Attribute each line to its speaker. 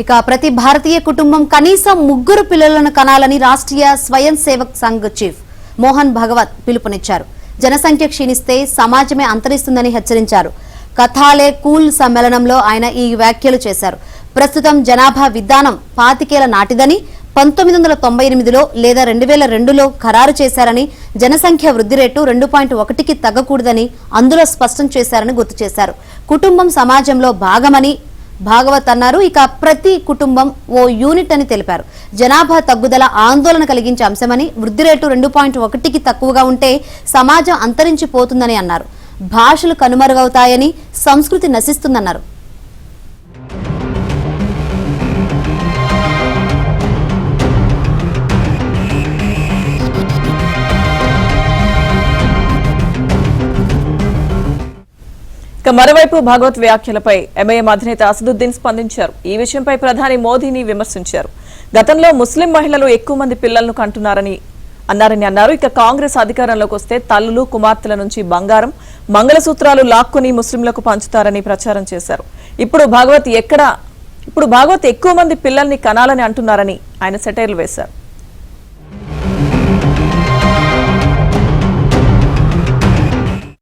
Speaker 1: ఇక ప్రతి భారతీయ కుటుంబం కనీసం 3 పిల్లలను కనాలని రాష్ట్రీయ స్వయం సేవక్ సంఘ్ చీఫ్ మోహన్ భగవత్ పిలుపునిచ్చారు. జనసంఖ్య క్షీణిస్తే సమాజమే అంతరిస్తుందని హెచ్చరించారు. కథాలే కూల్ సమ్మేళనంలో ఆయన ఈ వ్యాఖ్యలు చేశారు. ప్రస్తుతం జనాభా విధానం 25 ఏళ్ల నాటిదని 1998లో లేదా 2002లో ఖరారు చేశారని, జనసంఖ్య వృద్ధి రేటు 2.1కి తగ్గకూడదని అందులో స్పష్టం చేశారని గుర్తు చేశారు. కుటుంబం సమాజంలో భాగమని భాగవత్ అన్నారు. ఇక ప్రతి కుటుంబం ఓ యూనిట్ అని తెలిపారు. జనాభా తగ్గుదల ఆందోళన కలిగించే అంశమని, వృద్ధి రేటు 2.1కి తక్కువగా ఉంటే సమాజం అంతరించిపోతుందని అన్నారు. భాషలు కనుమరుగవుతాయని, సంస్కృతి నశిస్తుందన్నారు.
Speaker 2: మరోవైపు భాగవత్ వ్యాఖ్యలపై ఎంఐఎం అధినేత అసదుద్దీన్ స్పందించారు. ఈ విషయంపై ప్రధాని మోదీని విమర్శించారు. గతంలో ముస్లిం మహిళలు ఎక్కువ మంది పిల్లలను కంటున్నారని అన్నారు. ఇక కాంగ్రెస్ అధికారంలోకి వస్తే తల్లులు, కుమార్తెల నుంచి బంగారం, మంగళసూత్రాలు లాక్కుని ముస్లింలకు పంచుతారని ప్రచారం చేశారు. ఇప్పుడు భాగవత్ ఎక్కువ మంది పిల్లల్ని కనాలని అంటున్నారని ఆయన సెటైర్లు వేశారు.